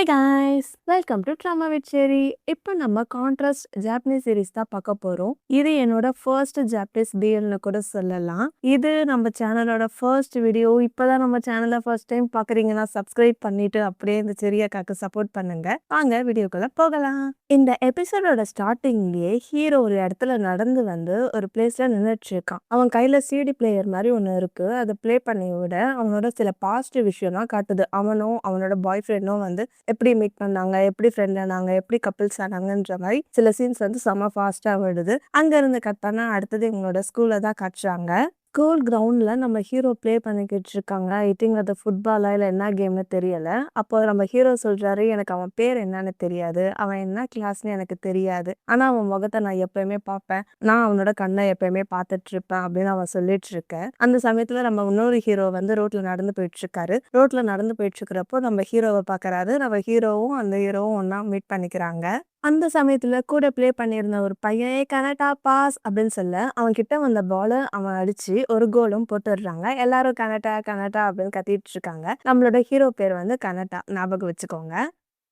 Hey guys! Welcome to drama with Sherry. இப்போ நம்ம contrast Japanese series தான் பார்க்க போறோம். இது என்னோட ஃபர்ஸ்ட் ஜாப்பனீஸ் பிஎல்னு கூட சொல்லலாம். இது நம்ம சேனலோட ஃபர்ஸ்ட் வீடியோ. இப்போதான் நம்ம சேனலை ஃபர்ஸ்ட் டைம் பார்க்குறீங்கன்னா சப்ஸ்கிரைப் பண்ணிட்டு அப்படியே இந்த செரி அக்காக்கு சப்போர்ட் பண்ணுங்க. வாங்க வீடியோக்குள்ள போகலாம். இந்த எபிசோடோட ஸ்டார்டிங்லேயே ஹீரோ ஒரு இடத்துல நடந்து வந்து ஒரு பிளேஸ்ல நின்றுட்டு இருக்கான். அவன் கையில சிடி பிளேயர் மாதிரி ஒன்று இருக்கு. அதை ப்ளே பண்ணி விட அவனோட சில பாசிட்டிவ் விஷயம் தான் காட்டுது. அவனும் அவனோட பாய் ஃப்ரெண்டும் வந்து எப்படி மீட் பண்ணாங்க, எப்படி ஃப்ரெண்ட் ஆனாங்க, எப்படி கப்பிள்ஸ் ஆனாங்கன்ற மாதிரி சில சீன்ஸ் வந்து செம்ம ஃபாஸ்டா வருது. அங்க இருந்து கட் பண்ணா அடுத்தது இவங்களோட ஸ்கூல்ல தான் காட்டுறாங்க. ஸ்கூல் கிரவுண்ட்ல நம்ம ஹீரோ ப்ளே பண்ணிக்கிட்டு இருக்காங்க. ஐ திங்க் அது ஃபுட்பாலா இல்லை என்ன கேம்னு தெரியல. அப்போ நம்ம ஹீரோ சொல்றாரு, எனக்கு அவன் பேர் என்னன்னு தெரியாது, அவன் என்ன கிளாஸ்ன்னு எனக்கு தெரியாது, ஆனா அவன் முகத்தை நான் எப்பயுமே பார்ப்பேன், நான் அவனோட கண்ணை எப்பயுமே பார்த்துட்டு இருப்பேன் அப்படின்னு அவன் சொல்லிட்டு இருக்க. அந்த சமயத்துல நம்ம இன்னொரு ஹீரோ வந்து ரோட்ல நடந்து போயிட்டு இருக்காரு. ரோட்ல நடந்து போயிட்டு இருக்கிறப்போ நம்ம ஹீரோவை பார்க்கறாரு. நம்ம ஹீரோவும் அந்த ஹீரோவும் ஒன்னா மீட் பண்ணிக்கிறாங்க. அந்த சமயத்துல கூட ப்ளே பண்ணியிருந்த ஒரு பையன் கனடா பாஸ் அப்படின்னு சொல்ல அவன் கிட்ட வந்த பாலை அவன் அடிச்சு ஒரு கோலும் போட்டுடுறாங்க. எல்லாரும் கனடா கனடா அப்படின்னு கத்திட்டு இருக்காங்க. நம்மளோட ஹீரோ பேர் வந்து கனடா, ஞாபகம் வச்சுக்கோங்க.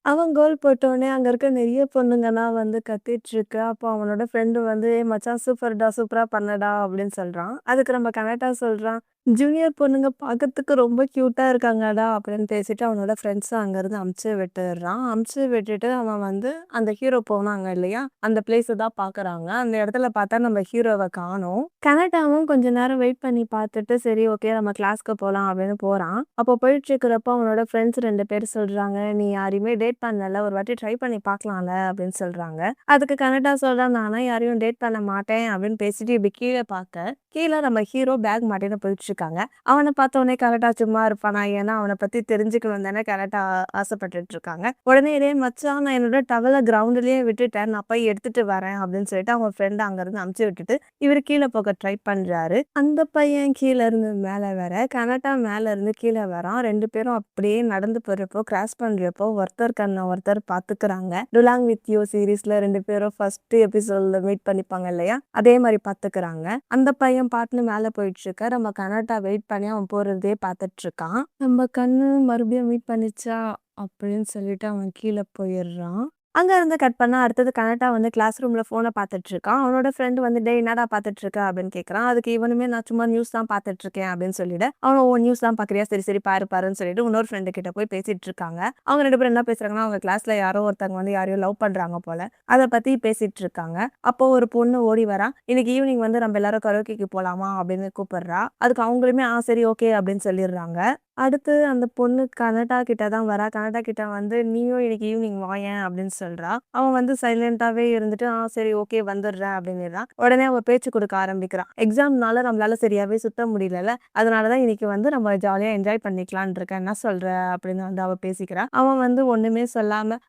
அவன் கோல் போட்டோடனே அங்க இருக்க நிறைய பொண்ணுங்கலாம் வந்து கத்திட்டு இருக்கு. அப்போ அவனோட ஃப்ரெண்டு வந்து மச்சான் சூப்பர்டா, சூப்பரா பண்ணடா அப்படின்னு சொல்றான். அதுக்கு நம்ம கனடா சொல்றான், ஜூனியர் பொண்ணுங்க பார்க்கறதுக்கு ரொம்ப கியூட்டா இருக்காங்கடா அப்படின்னு பேசிட்டு அவனோட ஃப்ரெண்ட்ஸும் அங்கேருந்து அமுச்சு விட்டுடுறான். அமுச்சு விட்டுட்டு அவன் வந்து அந்த ஹீரோ போனாங்க இல்லையா, அந்த பிளேஸை தான் பார்க்குறாங்க. அந்த இடத்துல பார்த்தா நம்ம ஹீரோவை காணோம். கனடாவும் கொஞ்ச நேரம் வெயிட் பண்ணி பார்த்துட்டு சரி ஓகே நம்ம கிளாஸ்க்கு போகலாம் அப்படின்னு போகிறான். அப்போ போயிட்டு இருக்கிறப்போ அவனோட ஃப்ரெண்ட்ஸ் 2 பேர் சொல்கிறாங்க, நீ யாரையுமே டேட் பண்ணல, ஒரு வாட்டி ட்ரை பண்ணி பார்க்கலாம்ல அப்படின்னு சொல்கிறாங்க. அதுக்கு கனடா சொல்கிறான், நானும் யாரையும் டேட் பண்ண மாட்டேன் அப்படின்னு பேசிட்டு இப்படி கீழே பார்க்க கீழே நம்ம ஹீரோ பேக் மாட்டின்னு போயிட்டு இருக்காங்க. அவனை பார்த்த உடனே கரெக்டா சும்மா இருப்பானா, ஏன்னா அவனை பத்தி தெரிஞ்சுக்கணும் தானே கரெக்டா ஆசைப்பட்டுட்டு இருக்காங்க. உடனே இதே மச்சான் நான் என்னோட டவலை கிரவுண்ட்லயே விட்டுட்டேன், நான் போய் எடுத்துட்டு வரேன் அப்படின்னு சொல்லிட்டு அவங்க ஃப்ரெண்ட் அங்க இருந்து அமுச்சு விட்டுட்டு இவர் கீழே போக ட்ரை பண்றாரு. அந்த பையன் கீழே இருந்து மேலே வர, கனடா மேல இருந்து கீழே வரான். 2 பேரும் அப்படியே நடந்து போறப்போ கிராஸ் பண்றப்போ ஒருத்தர் கண்ணை ஒருத்தர் பாத்துக்கிறாங்க. டுலாங் வித் யூ சீரீஸ்ல 2 பேரும் ஃபர்ஸ்ட் எபிசோட்ல மீட் பண்ணிப்பாங்க இல்லையா, அதே மாதிரி பாத்துக்கிறாங்க. அந்த பையன் பாட்டுன்னு மேல போயிட்டு இருக்க. நம்ம கனடா வெயிட் பண்ணி அவன் போறதே பார்த்துட்டு இருக்கான். நம்ம கண்ணு மறுபடியும் மீட் பண்ணிச்சா அப்படின்னு சொல்லிட்டு அவன் கீழே போயிடுறான். அங்க இருந்து கட் பண்ணா அடுத்தது கனடா வந்து கிளாஸ் ரூம்ல போனை பார்த்துட்டு இருக்கான். அவனோட ஃப்ரெண்டு வந்து டே என்னடா பார்த்துட்டு இருக்க அப்படின்னு கேட்கறான். அதுக்கு இவனுமே நான் சும்மா நியூஸ் தான் பார்த்துட்டு இருக்கேன் அப்படின்னு சொல்லிட்டு அவன் ஓ நியூஸ் தான் பாக்குறியா, சரி சரி பாரு பாருன்னு சொல்லிட்டு இன்னொரு ஃப்ரெண்டு கிட்ட போய் பேசிட்டு இருக்காங்க. அவங்க 2 பேரும் என்ன பேசுறாங்கன்னா, அவங்க கிளாஸ்ல யாரோ ஒருத்தவங்க வந்து யாரையும் லவ் பண்றாங்க போல, அதை பத்தி பேசிட்டு இருக்காங்க. அப்போ ஒரு பொண்ணு ஓடி வரா, இன்னைக்கு ஈவினிங் வந்து நம்ம எல்லாரும் கரோக்கிக்கு போலாமா அப்படின்னு கூப்பிடுறா. அதுக்கு அவங்களுமே சரி ஓகே அப்படின்னு சொல்லிடுறாங்க. அடுத்து அந்த பொண்ணு கனடா கிட்ட தான் வரா. கனடா கிட்ட வந்து நீயும் இன்னைக்கு ஈவினிங் வாயேன் அப்படின்னு சொல்றா. அவன் வந்து சைலண்டாவே இருந்துட்டு சரி ஓகே வந்துடுறேன் அப்படின்னுறான். உடனே அவ பேச்சு கொடுக்க ஆரம்பிக்கிறான். எக்ஸாம்னால நம்மளால சரியாவே சுத்த முடியல, அதனாலதான் இன்னைக்கு வந்து நம்ம ஜாலியா என்ஜாய் பண்ணிக்கலான் இருக்கேன், என்ன சொல்ற அப்படின்னு வந்து அவ பேசிக்கிறா. அவன் வந்து ஒண்ணுமே சொல்லாம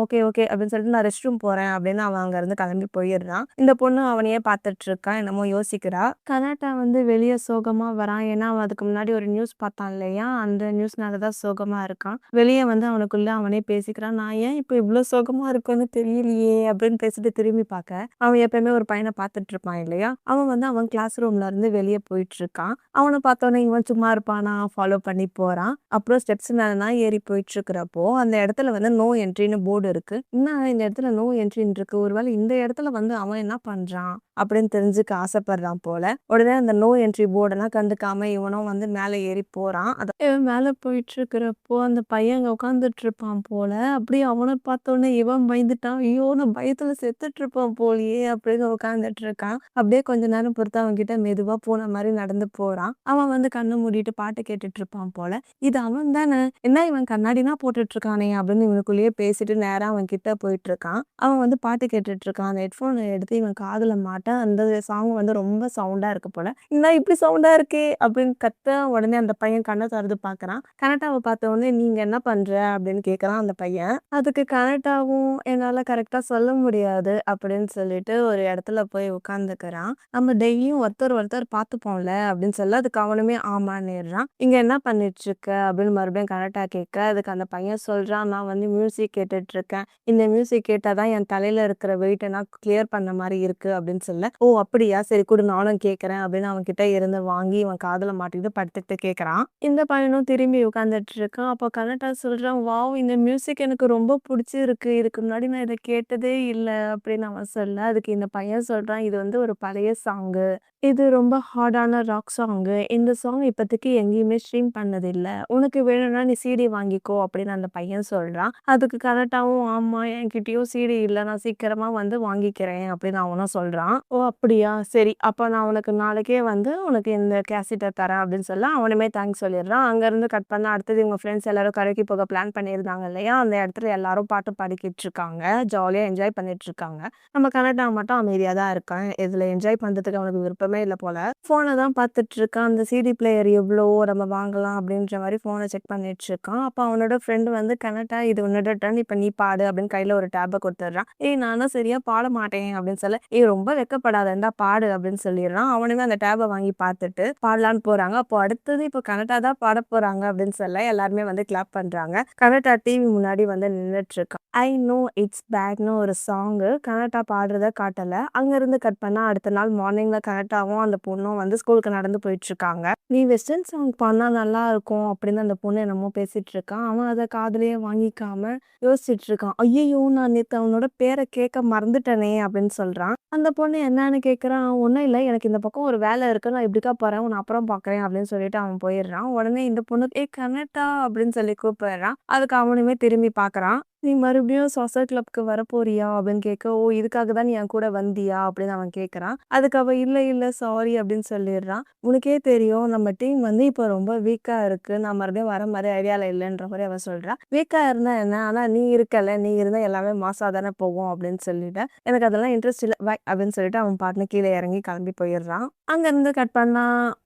ஓகே ஓகே அப்படின்னு சொல்லிட்டு நான் ரெஸ்ட் ரூம் போறேன் அப்படின்னு அவன் அங்க இருந்து கிளம்பி போயிடுறான். இந்த பொண்ணு அவனையே பார்த்துட்டு இருக்கான், என்னமோ யோசிக்கிறா. கனடா வந்து வெளியே சோகமா வரான். ஏன்னா அவன் அதுக்கு முன்னாடி ஒரு நியூஸ் பார்த்தான் இல்லையா, அந்த நியூஸ்னால தான் சோகமா இருக்கான். வெளியே வந்து அவனுக்குள்ள அவனே பேசிக்கிறான், நான் ஏன் இப்போ இவ்வளோ சோகமா இருக்குன்னு தெரியலையே அப்படின்னு பேசிட்டு திரும்பி பார்க்க அவன் எப்பயுமே ஒரு பையனை பார்த்துட்டு இருப்பான் இல்லையா, அவன் வந்து அவன் கிளாஸ் ரூம்ல இருந்து வெளியே போயிட்டு இருக்கான். அவனை பார்த்தோன்னே இவன் சும்மா இருப்பானா, ஃபாலோ பண்ணி போறான். அப்புறம் ஸ்டெப்ஸ் மேலனா ஏறி போயிட்டு இருக்கிறப்போ அந்த இடத்துல வந்து நோ என்ட்ரின்னு போர்டு இருக்கு. என்ன இந்த இடத்துல நோ என்ட்ரின்னு இருக்கு, ஒருவேளை இந்த இடத்துல வந்து அவன் என்ன பண்றான் அப்படின்னு தெரிஞ்சுக்க ஆசைப்படுறான் போல. உடனே அந்த நோ என்ட்ரி போர்டெல்லாம் கண்டுக்காம இவனும் வந்து மேலே ஏறி போறான். இவன் மேலே போயிட்டு இருக்கிறப்போ அந்த பையன் அங்க உட்காந்துட்டு இருப்பான் போல. அப்படியே அவனை பார்த்தோன்னே இவன் பயந்துட்டான். ஐயோ நான் பயத்துல செத்துட்டு இருப்பான் போலியே அப்படின்னு உட்காந்துட்டு இருக்கான். அப்படியே கொஞ்ச நேரம் பொறுத்து அவன் கிட்ட மெதுவா போன மாதிரி நடந்து போறான். அவன் வந்து கண்ணு மூடிட்டு பாட்டு கேட்டுட்டு இருப்பான் போல. இது அவன் தானே, என்ன இவன் கண்ணாடினா போட்டுட்டு இருக்கானே அப்படின்னு இவனுக்குள்ளேயே பேசிட்டு நேரா அவன் கிட்ட போயிட்டு இருக்கான். அவன் வந்து பாட்டு கேட்டுட்டு இருக்கான். அந்த ஹெட்ஃபோன் எடுத்து இவன் காதுல மாட்ட அந்த சாங் வந்து ரொம்ப சவுண்டா இருக்கு போல. என்ன இப்படி சவுண்டா இருக்கே அப்படின்னு கத்த. உடனே அந்த பையன் கண்ணை திறந்து பாக்குறான். கனடாவை பார்த்த உடனே நீங்க என்ன பண்ற அப்படின்னு கேக்குறான் அந்த பையன். அதுக்கு கனடாவும் என்னால கரெக்டா சொல்ல முடியாது அப்படின்னு சொல்லிட்டு ஒரு இடத்துல போய் உட்காந்துக்கிறான். நம்ம டெய்லியும் ஒருத்தர் ஒருத்தர் பார்த்துப்போம்ல அப்படின்னு சொல்ல அதுக்கு அவனுமே ஆமான்னுறான். இங்க என்ன பண்ணிட்டு இருக்க அப்படின்னு மறுபடியும் கனடா கேட்க அதுக்கு அந்த பையன் சொல்றான், நான் வந்து மியூசிக் கேட்டுட்டு இருக்கேன், இந்த மியூசிக் கேட்டாதான் என் தலையில இருக்கிற வெயிட்டை நான் கிளியர் பண்ண மாதிரி இருக்கு அப்படின்னு சொல்ல, "ஓ! அப்படியா? சரி குடு நானும் கேட்கிறேன்" அப்படின்னு அவன்கிட்ட இருந்து வாங்கி இவன் காதுல மாட்டிக்கிட்டு படுத்துட்டு கேட்கறான். இந்த பையனும் திரும்பி உட்கார்ந்துட்டு இருக்கான். அப்போ கனடா சொல்றான், "வாவ்! இந்த மியூசிக் எனக்கு ரொம்ப புடிச்சிருக்கு. இதுக்கு முன்னாடி நான் இத கேட்டதே இல்ல" அப்படின்னு அவன் சொல்ல, அதுக்கு இந்த பையன் சொல்றான், "இது வந்து ஒரு பழைய சாங்கு. இது ரொம்ப ஹார்டான ராக் சாங்கு. இந்த சாங் இப்போதைக்கு எங்கேயுமே ஸ்ட்ரீம் பண்ணதில்ல. உனக்கு வேணும்னா நீ சிடி வாங்கிக்கோ" அப்படின்னு அந்த பையன் சொல்றான். அதுக்கு கனடாவும், "ஆமா என்கிட்டயும் சிடி இல்ல. நான் சீக்கிரமா வந்து வாங்கிக்கிறேன்" அப்படின்னு அவனும் சொல்றான். "ஓ! அப்படியா? சரி. அப்ப நான் உனக்கு நாளைக்கே வந்து உனக்கு இந்த கேசட்ட தரேன்" அப்படின்னு சொல்ல, அவனுமே தேங்க்ஸ் சொல்லிடுறான். அங்கருந்து கட் பண்ணா அடுத்தது இவங்க ஃப்ரெண்ட்ஸ் எல்லாரும் கரைக்கு போக பிளான் பண்ணியிருந்தாங்க இல்லையா? அந்த இடத்துல எல்லாரும் பாட்டு பாடிக்கிட்டு இருக்காங்க. ஜாலியா என்ஜாய் பண்ணிட்டு இருக்காங்க. நம்ம கனடா மட்டும் அமைதியா தான் இருக்கான். இதுல என்ஜாய் பண்றதுக்கு அவனுக்கு விருப்பமே இல்ல போல. ஃபோன தான் பார்த்துட்டு இருக்கான். அந்த சிடி பிளேயர் எவ்ளோ நம்ம வாங்கலாம் அப்படின்ற மாரி ஃபோன செக் பண்ணிட்டு இருக்கான். அப்ப அவனோட ஃப்ரெண்ட் வந்து, "கனடா இது உன்னோட டர்ன். இப்ப நீ பாடு" அப்படின்னு கையில ஒரு டேப்ப குடுத்துடுறான். "ஏய் நான்லாம் சரியா பாட மாட்டேன்" அப்படின்னு சொல்ல, "ஏய் ரொம்ப வெட்கப்படாத இந்தா பாடு" அப்படின்னு சொல்லிடுறான். அவனுமே அந்த டேப்ப வாங்கி பார்த்துட்டு பாடலான்னு போறாங்க. அப்போ அடுத்தது இப்போ கனடா தான் பாடப் போறாங்க அப்படின்னு சொல்ல எல்லாருமே வந்து கிளாப் பண்றாங்க. கனடா டிவி முன்னாடி வந்து நின்னுட்டு இருக்கான். "ஐ நோ இட்ஸ் பேட்ன்னு" ஒரு சாங்கு கனடா பாடுறத காட்டல. அங்கருந்து கட் பண்ணா அடுத்த நாள் மார்னிங்ல கனடாவும் அந்த பொண்ணும் வந்து ஸ்கூலுக்கு நடந்து போயிட்டுருக்காங்க. "நீ வெஸ்டர்ன் சாங் பாடுனா நல்லாருக்கும்" அப்படின்னு அந்த பொண்ணு என்னமோ பேசிட்டு இருக்கான். அவன் அத காதுலயே வாங்கிக்காம யோசிச்சுட்டு இருக்கான். "ஐயய்யோ! நான் நேத்து அவனோட பேர கேட்க மறந்துட்டனே" அப்படின்னு சொல்றான். அந்த பொண்ணு என்னான்னு கேட்குறான். "ஒண்ணும் இல்ல. எனக்கு இந்த பக்கம் ஒரு வேலை இருக்கு. நான் இப்படிக்கா போறேன். உன்ன அப்புறம் பார்க்குறேன்" அப்படின்னு சொல்லிட்டு அவன் போயிடுறான். உடனே இந்த பொண்ணு, "ஏய் கனடா" அப்படின்னு சொல்லி கூப்பிடுறான். அதுக்கு அவனுமே திரும்பி பார்க்குறான். "நீ மறுபடியும் சாசர் கிளப்க்கு வரப்போறியா?" அப்படின்னு கேட்க, "ஓ! இதுக்காக தான் நீ என் கூட வந்தியா?" அப்படின்னு அவன் கேட்குறான். அதுக்கு அவ, "இல்ல, இல்ல சாரி" அப்படின்னு சொல்லிடுறான். "உனக்கே தெரியும் நம்ம டீம் வந்து இப்போ ரொம்ப வீக்கா இருக்கு. நான் மறுபடியும் வர மாரி ஐடியால இல்லன்ற" மாரி அவ சொல்றா. "வீக்கா இருந்தா என்ன? ஆனா நீ இருக்கல்ல. நீ இருந்தா எல்லாமே மாஸா தானே போகும்" அப்படின்னு சொல்லிட்டேன். "எனக்கு அதெல்லாம் இன்ட்ரெஸ்ட் இல்ல. பை" அப்படின்னு சொல்லிட்டு அவன் பாட்டுன்னு கீழ இறங்கி கிளம்பி போயிடுறான். அங்கருந்து கட் பண்ணா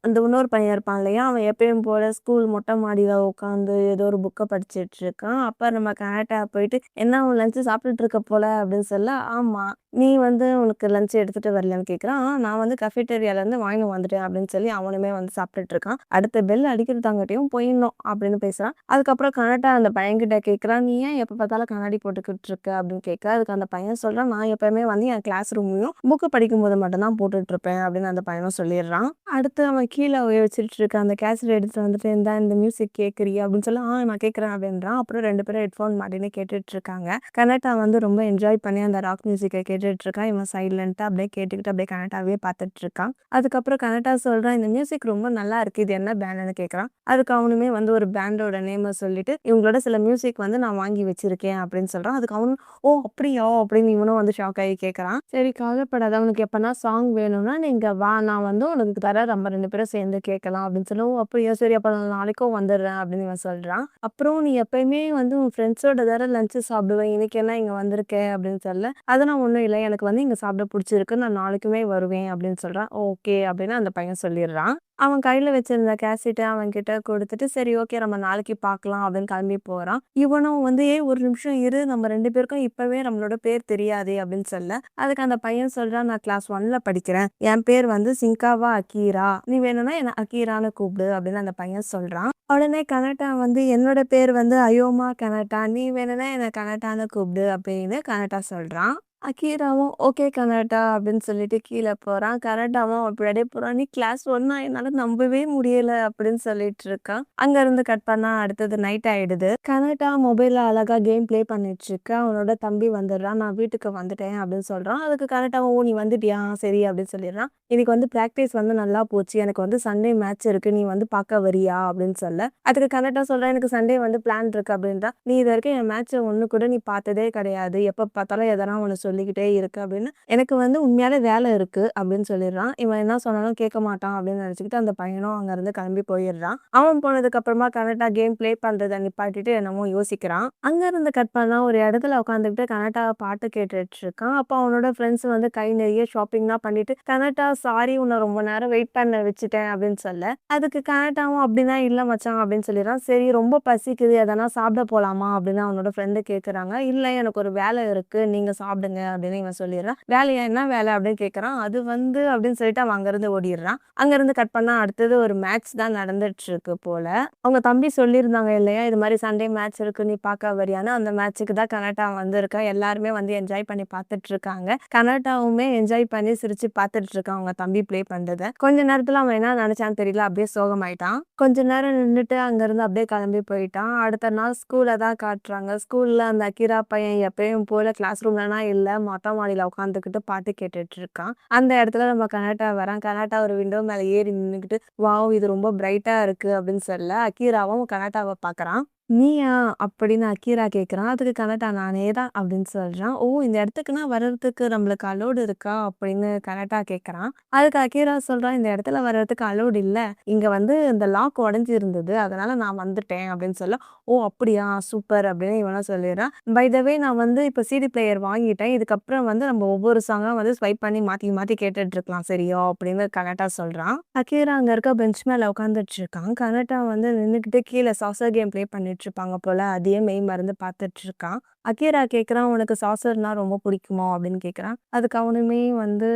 அந்த இன்னொரு பையன் இருப்பான் இல்லையா? அவன் எப்பயும் போல ஸ்கூல் மொட்டை மாடியில உட்காந்து ஏதோ ஒரு புக்க படிச்சுட்டு இருக்கான். அப்ப நம்ம கனடா போயிட்டு, "என்ன உன் லஞ்ச் சாப்பிட்டுட்டு இருக்க போல" அப்படின்னு சொல்ல, "ஆமா. நீ வந்து உனக்கு லஞ்ச் எடுத்துட்டு வரலையான்னு" கேட்குறான். "நான் வந்து கஃபேட்டேரியாலேருந்து வாங்கின்னு வந்துட்டேன்" அப்படின்னு சொல்லி அவனுமே வந்து சாப்பிட்டுட்டு இருக்கான். அடுத்த பெல் அடிக்கிறதாங்காட்டியும் போயிடணும் அப்படின்னு பேசுறான். அதுக்கப்புறம் கனடா அந்த பையன்கிட்ட கேட்குறான், "நீ ஏன் எப்ப பார்த்தாலும் கண்ணாடி போட்டுக்கிட்டு இருக்க?" அப்படின்னு கேட்க, அதுக்கு அந்த பையன் சொல்றான், "நான் எப்பவுமே வந்து என் கிளாஸ் ரூம்லயும் புக்கு படிக்கும்போது மட்டும் தான் போட்டுட்டு இருப்பேன்" அப்படின்னு அந்த பையனும் சொல்லிடுறான். அடுத்து அவன் கீழ வச்சுட்டு இருக்க அந்த கேசட் எடுத்துட்டு வந்துட்டு, "இந்தா இந்த மியூசிக் கேட்குறியா?" அப்படின்னு சொல்ல, நான் கேட்குறேன்" அப்படின்றான். அப்புறம் 2 பேரும் ஹெட்ஃபோன் மாட்டின்னு கேட்டுட்டு இருக்காங்க. கனடா வந்து ரொம்ப என்ஜாய் பண்ணி அந்த ராக் மியூசிக்க கேட்டுட்டு இருக்கான். இவன் சைலன்ட்டா அப்படியே கேட்டுக்கிட்டு அப்படியே கனடாவே பார்த்துட்டு இருக்கான். அதுக்கப்புறம் கனடா சொல்றான், "இந்த மியூசிக் ரொம்ப நல்லா இருக்கு. இது என்ன பேண்டுன்னு?" கேட்குறான். அதுக்கு அவனுமே வந்து ஒரு பேண்டோட நேம சொல்லிட்டு, "இவங்களோட சில மியூசிக் வந்து நான் வாங்கி வச்சிருக்கேன்" அப்படின்னு சொல்றான். அதுக்கு அவனும், "ஓ! அப்படியா?" அப்படின்னு இவனும் வந்து ஷாக் ஆகி கேட்குறான். "சரி கவலைப்படாத. உனக்கு எப்பனா சாங் வேணும்னா நீ இங்க வா. நான் வந்து உனக்கு தரேன். நம்ம 2 பேரும் சேர்ந்து கேட்கலாம்" அப்படின்னு சொல்ல, "ஓ! அப்படியா? சரி அப்ப நான் நாளைக்கும் வந்துடுறேன்" அப்படின்னு இவன் சொல்றான். அப்புறம், "நீ எப்பயுமே வந்து உன் ஃப்ரெண்ட்ஸோட தானே லஞ்ச் சாப்பிடுவ. இன்னைக்கு என்ன இங்க வந்திருக்க?" அப்படின்னு சொல்ல, "அதெல்லாம் ஒண்ணும் இல்ல. எனக்கு வந்து இங்க சாப்பிட புடிச்சிருக்கு. நான் நாளைக்குமே வருவேன்" அப்படின்னு சொல்றான். "ஓகே" அப்படின்னு அந்த பையன் சொல்லிடுறான். அவன் கையில வச்சிருந்த கேசட்ட அவன்கிட்ட குடுத்துட்டு, "சரி ஓகே நம்ம நாளைக்கு பார்க்கலாம்" அப்படின்னு கிளம்பி போறான். இவனும் வந்து, "ஏய் ஒரு நிமிஷம் இரு. நம்ம 2 பேருக்கும் இப்பவே நம்மளோட பேர் தெரியாதே" அப்படின்னு சொல்ல, அதுக்கு அந்த பையன் சொல்றான், "நான் கிளாஸ் 1ல படிக்கிறேன். என் பேர் வந்து சிங்காவா அகீரா. நீ வேணும்னா என்ன அகீரான்னு கூப்பிடு" அப்படின்னு அந்த பையன் சொல்றான். உடனே கனடா வந்து, "என்னோட பேர் வந்து அயோமா கனடா. நீ வேணும்னா என்ன கனடான்னு கூப்பிடு" அப்படின்னு கனடா சொல்றான். அகீராவும், "ஓகே கனடா" அப்படின்னு சொல்லிட்டு கீழ போறான். கனடாவும் அப்படியே போறான். "நீ கிளாஸ் 1னா என்னால நம்பவே முடியல" அப்படின்னு சொல்லிட்டு இருக்கான். அங்கருந்து கட் பண்ணா அடுத்தது நைட் ஆயிடுது. கனடா மொபைல்ல அழகா கேம் ப்ளே பண்ணிட்டு இருக்க. அவனோட தம்பி வந்துடுறான். "நான் வீட்டுக்கு வந்துட்டேன்" அப்படின்னு சொல்றான். அதுக்கு கனடாவும், "ஓ! நீ வந்துட்டியா? சரி" அப்படின்னு சொல்லிடுறான். "இன்னைக்கு வந்து பிராக்டிஸ் வந்து நல்லா போச்சு. எனக்கு வந்து சண்டே மேட்ச் இருக்கு. நீ வந்து பார்க்க வரியா?" அப்படின்னு சொல்ல, அதுக்கு கனடா சொல்றான், "எனக்கு சண்டே வந்து பிளான் இருக்கு" அப்படின்றா. "நீ இதுவரைக்கும் என் மேட்ச்ச ஒண்ணு கூட நீ பார்த்ததே கிடையாது. எப்ப பார்த்தாலும் எதனா ஒண்ணு சொல்லிக்கிட்டே இருக்க" அப்படின்னு. "எனக்கு வந்து உண்மையாலே வேலை இருக்கு" அப்படின்னு சொல்லிடுறான். இவன் என்ன சொன்னாலும் கேட்க மாட்டான் அப்படின்னு நினைச்சுக்கிட்டு அந்த பையனும் அங்கருந்து கிளம்பி போயிடுறான். அவன் போனதுக்கு அப்புறமா கனடா கேம் ப்ளே பண்றத நிப்பாட்டிட்டு என்னமோ யோசிக்கிறான். அங்கருந்து கட் பண்ணா ஒரு இடத்துல உட்காந்துக்கிட்டு கனடா பாட்டு கேட்டுட்டு இருக்கான். அப்போ அவனோட ஃப்ரெண்ட்ஸ் வந்து கை நிறைய ஷாப்பிங்லாம் பண்ணிட்டு, "கனடா சாரி உன்ன ரொம்ப நேரம் வெயிட் பண்ண வச்சுட்டேன்" அப்படின்னு சொல்ல, அதுக்கு கனடாவும், "அப்படிலாம் இல்ல மச்சான்" அப்படின்னு சொல்லிடுறான். "சரி ரொம்ப பசிக்குது. எதனா சாப்பிட போலாமா?" அப்படின்னு அவனோட ஃப்ரெண்டு கேட்குறாங்க. "இல்ல எனக்கு ஒரு வேலை இருக்கு. நீங்க சாப்பிடுங்க" பண்ணுங்க அப்படின்னு இவன் சொல்லிடுறான். வேலையா என்ன வேலை அப்படின்னு கேட்கறான். அது வந்து அப்படின்னு சொல்லிட்டு அவன் அங்கிருந்து ஓடிடுறான். அங்கிருந்து கட் பண்ணா அடுத்தது ஒரு மேட்ச் தான் நடந்துட்டு இருக்கு போல. அவங்க தம்பி சொல்லியிருந்தாங்க இல்லையா, இது மாதிரி சண்டே மேட்ச் இருக்கு நீ பார்க்க வரியான்னு. அந்த மேட்ச்சுக்கு தான் கனடா வந்திருக்கா. எல்லாருமே வந்து என்ஜாய் பண்ணி பார்த்துட்டு இருக்காங்க. கனடாவுமே என்ஜாய் பண்ணி சிரிச்சு பார்த்துட்டு இருக்கான் அவங்க தம்பி ப்ளே பண்றத. கொஞ்ச நேரத்துல அவன் என்ன நினைச்சான்னு தெரியல, அப்படியே சோகமாயிட்டான். கொஞ்ச நேரம் நின்னுட்டு அங்கிருந்து அப்படியே கிளம்பி போயிட்டான். அடுத்த நாள் ஸ்கூல்ல தான் காட்டுறாங்க. ஸ்கூல்ல அந்த அகிரா பையன் எப்பயும் போல கிளாஸ் ரூம்லனா இல்ல, மொட்டை மாடியில உட்காந்துக்கிட்டு பாட்டு கேட்டுட்டு இருக்கான். அந்த இடத்துல நம்ம கனடா வரான். கனடா ஒரு விண்டோ மேல ஏறி நின்னுக்கிட்டு, வாவ் இது ரொம்ப பிரைட்டா இருக்கு அப்படின்னு சொல்ல, அகிராவும் கனடாவை பார்க்கறான். நீயா அப்படின்னு அக்கீரா கேட்குறான். அதுக்கு கனடா நானே தான் அப்படின்னு சொல்றான். ஓ இந்த இடத்துக்குன்னா வர்றதுக்கு நம்மளுக்கு அலோடு இருக்கா அப்படின்னு கனடா கேட்குறான். அதுக்கு அக்கீரா சொல்றான், இந்த இடத்துல வர்றதுக்கு அலோடு இல்லை, இங்க வந்து இந்த லாக் உடஞ்சி இருந்தது அதனால நான் வந்துட்டேன் அப்படின்னு சொல்ல, ஓ அப்படியா சூப்பர் அப்படின்னு இவனா சொல்லிடுறான். பை த வே நான் வந்து இப்போ சிடி பிளேயர் வாங்கிட்டேன், இதுக்கப்புறம் வந்து நம்ம ஒவ்வொரு சாங்காக வந்து ஸ்வைப் பண்ணி மாற்றி மாற்றி கேட்டுட்டு இருக்கலாம் சரியா அப்படின்னு கனடா சொல்றான். அக்கீரா அங்கே இருக்க பெஞ்ச் மேலே உட்காந்துட்டு இருக்கான். கனடா வந்து நின்றுக்கிட்டு கீழே சாசர் கேம் ப்ளே பண்ணிட்டு இருப்பாங்க போல, அதையே மெய் மறந்து பார்த்துட்டு இருக்கான். அக்கீரா கேட்குறான், உனக்கு சாசர்னா ரொம்ப பிடிக்குமோ அப்படின்னு கேட்குறான். அதுக்கு அவனுமே வந்து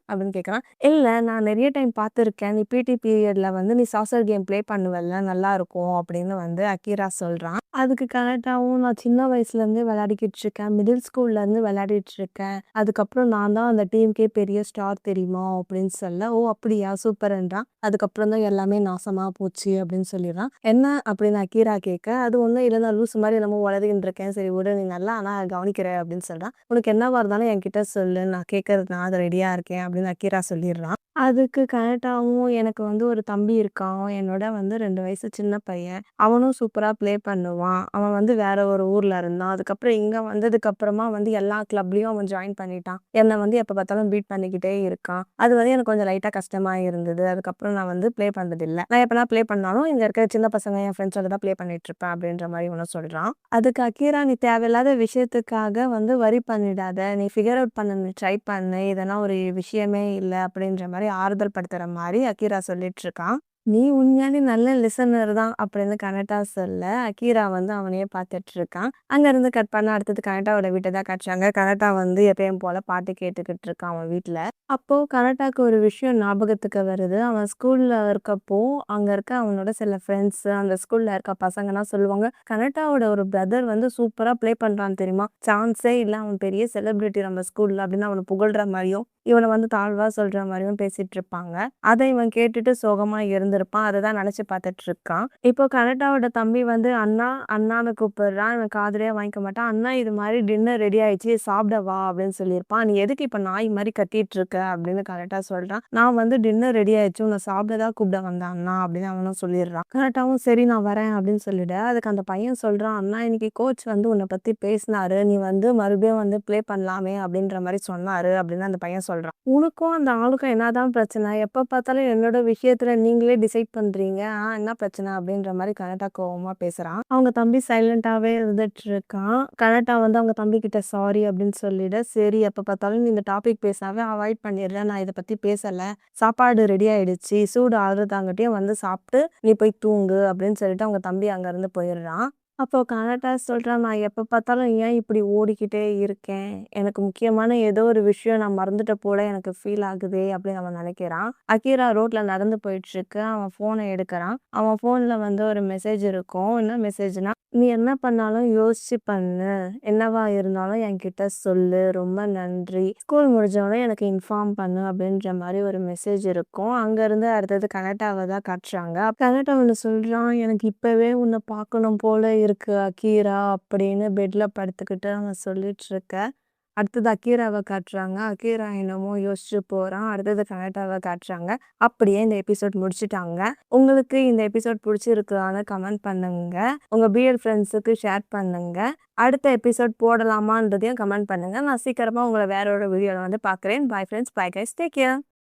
அப்படின்னு கேட்குறான். இல்லை நான் நிறைய டைம் பார்த்துருக்கேன், நீ பிடி பீரியட்ல வந்து நீ சாசர் கேம் ப்ளே பண்ணுவல்ல நல்லா இருக்கும் அப்படின்னு வந்து அக்கீரா சொல்றான். அதுக்கு கனடாவும் நான் சின்ன வயசுலேருந்தே விளையாடிக்கிட்டு இருக்கேன், மிடில் ஸ்கூல்லேருந்து விளையாடிட்டு இருக்கேன், அதுக்கப்புறம் நான் தான் அந்த டீமுக்கே பெரிய ஸ்டார் தெரியுமா அப்படின்னு சொல்ல, ஓ அப்படியா சூப்பர்ன்றான். அதுக்கப்புறம் தான் எல்லாமே நாசமாக போச்சு அப்படின்னு சொல்லிடுறான். என்ன அப்படின்னு அக்கீரா கேட்க, அது ஒன்றும் இல்லை நான் லூஸ் மாதிரி நம்ம உளறின்னு இருக்கேன், சரி விடு நீ நல்லா ஆனால் கவனிக்கிறேன் அப்படின்னு சொல்கிறான். உனக்கு என்னவா இருந்தாலும் என்கிட்ட சொல்லு, நான் கேட்கறது நான் அது ரெடியாக இருக்கேன் அப்படின்னு அக்கீரா சொல்லிடுறான். அதுக்கு கனடாவும் எனக்கு வந்து ஒரு தம்பி இருக்கான், என்னோட வந்து 2 வயசு சின்ன பையன், அவனும் சூப்பராக ப்ளே பண்ணுவான், அவன் வந்து வேற ஒரு ஊரில் இருந்தான், அதுக்கப்புறம் இங்கே வந்ததுக்கப்புறமா வந்து எல்லா கிளப்லேயும் அவன் ஜாயின் பண்ணிட்டான், என்னை வந்து எப்போ பார்த்தாலும் பீட் பண்ணிக்கிட்டே இருக்கான். அது வந்து எனக்கு கொஞ்சம் லைட்டாக கஷ்டமாக இருந்தது. அதுக்கப்புறம் நான் வந்து ப்ளே பண்ணுறதில்லை, நான் எப்போனா ப்ளே பண்ணாலும் இங்கே இருக்க சின்ன பசங்க என் ஃப்ரெண்ட்ஸோட தான் ப்ளே பண்ணிட்டு இருப்பேன் அப்படின்ற மாதிரி ஒன்று சொல்கிறான். அதுக்கு அக்கீரா நீ தேவையில்லாத விஷயத்துக்காக வந்து வரி பண்ணிடாத, நீ ஃபிகர் அவுட் பண்ண ட்ரை பண்ணு, இதெல்லாம் ஒரு விஷயமே இல்லை அப்படின்ற மாதிரி ஆறுதல் படுத்துற மாதிரி அக்கீரா சொல்லிட்டு இருக்கான். நீ உண்மையாலே நல்ல லிசனர் தான் அப்படின்னு கனடா சொல்ல, அக்கீரா வந்து அவனையே பார்த்துட்டு இருக்கான். அங்கேருந்து கட் பண்ண அடுத்தது கனடாவோட வீட்டை தான் காட்டுறாங்க. கனடா வந்து எப்பயும் போல பாட்டு கேட்டுக்கிட்டு இருக்கான் அவன் வீட்டில். அப்போ கனடாக்கு ஒரு விஷயம் ஞாபகத்துக்கு வருது. அவன் ஸ்கூல்ல இருக்கப்போ அங்க இருக்க அவனோட சில ஃப்ரெண்ட்ஸ், அந்த ஸ்கூல்ல இருக்க பசங்கலாம் சொல்லுவாங்க, கனடாவோட ஒரு பிரதர் வந்து சூப்பரா ப்ளே பண்றான் தெரியுமா, சான்ஸே இல்ல, அவன் பெரிய செலிபிரிட்டி நம்ம ஸ்கூல்ல அப்படின்னு அவனை புகழ்ற மாதிரியும் இவனை வந்து தாழ்வா சொல்ற மாதிரியும் பேசிட்டு இருப்பாங்க. அதை இவன் கேட்டுட்டு சோகமா இருந்திருப்பான். அதை தான் நினைச்சு பார்த்துட்டு இருக்கான். இப்போ கனடாவோட தம்பி வந்து அண்ணா அண்ணான்னு கூப்பிடுறான். இவன் காதுலயே வாங்கிக்க மாட்டான். அண்ணா இது மாதிரி டின்னர் ரெடி ஆயிடுச்சு சாப்பிட வா அப்படின்னு சொல்லியிருப்பான். நீ எதுக்கு இப்ப நாய் மாதிரி கத்திட்டு இருக்க அப்படின்னு கனடா சொல்றான். நான் வந்து டின்னர் ரெடி ஆயிடுச்சு உன்னை சாப்பிடதான் கூப்பிட வந்தேன் அண்ணா அப்படின்னு அவனும் சொல்லிடுறான். கனடாவும் சரி நான் வரேன் அப்படின்னு சொல்லிடு. அதுக்கு அந்த பையன் சொல்றான், அண்ணா இன்னைக்கு கோச் வந்து உன்னை பத்தி பேசினாரு, நீ வந்து மறுபடியும் வந்து ப்ளே பண்ணலாமே அப்படின்ற மாதிரி சொன்னாரு அப்படின்னு அந்த பையன் சொல்றான். உனக்கும் அந்த ஆளுக்கும் என்னதான் பிரச்சனை, எப்ப பார்த்தாலும் என்னோட விஷயத்துல நீங்களே டிசைட் பண்றீங்க, என்ன பிரச்சனை அப்படின்ற மாதிரி கனடா கோவமா பேசுறான். அவங்க தம்பி சைலண்டாவே இருந்துட்டு இருக்கான். கனடா வந்து அவங்க தம்பி கிட்ட சாரி அப்படின்னு சொல்லிட, சரி எப்ப பார்த்தாலும் நீ இந்த டாபிக் பேசாவே அவாய்ட் பண்ணிடுறேன், நான் இதை பத்தி பேசல, சாப்பாடு ரெடி ஆயிடுச்சு, சூடு ஆறுறதாங்கட்டியும் வந்து சாப்பிட்டு நீ போய் தூங்கு அப்படின்னு சொல்லிட்டு அவங்க தம்பி அங்க இருந்து போயிடுறான். அப்போ கனடா சொல்றான், நான் எப்போ பார்த்தாலும் ஏன் இப்படி ஓடிக்கிட்டே இருக்கேன், எனக்கு முக்கியமான ஏதோ ஒரு விஷயம் நான் மறந்துட்ட போல எனக்கு ஃபீல் ஆகுதே அப்படின்னு அவன் நினைக்கிறான். அக்கீரா ரோட்ல நடந்து போயிட்டு இருக்கு. அவன் ஃபோனை எடுக்கிறான். அவன் ஃபோன்ல வந்து ஒரு மெசேஜ் இருக்கும். என்ன மெசேஜ்னா, நீ என்ன பண்ணாலும் யோசிச்சு பண்ணு, என்னவா இருந்தாலும் என்கிட்ட சொல்லு, ரொம்ப நன்றி, ஸ்கூல் முடிஞ்சவொடனே எனக்கு இன்ஃபார்ம் பண்ணு அப்படின்ற மாதிரி ஒரு மெசேஜ் இருக்கும். அங்க இருந்து அடுத்தது கனடாவை தான் காட்டுறாங்க. கனடா ஒன்று சொல்றான், எனக்கு இப்பவே உன்னை பார்க்கணும் போல இருக்கு அக்கீரா அப்படின்னு பெட்ல படுத்துக்கிட்டு அவன் சொல்லிட்டு இருக்க. அடுத்தது அக்கீராவை காட்டுறாங்க. அக்கீரா என்னமோ யோசிச்சு போறான். அடுத்தது கனடாவை காட்டுறாங்க. அப்படியே இந்த எபிசோட் முடிச்சுட்டாங்க. உங்களுக்கு இந்த எபிசோட் பிடிச்சிருக்கான்னு கமெண்ட் பண்ணுங்க. உங்க பிஎல் ஃப்ரெண்ட்ஸுக்கு ஷேர் பண்ணுங்க. அடுத்த எபிசோட் போடலாமான்றதையும் கமெண்ட் பண்ணுங்க. நான் சீக்கிரமா உங்களை வேற ஒரு வீடியோவில் வந்து பார்க்குறேன். Bye friends, bye guys, take care.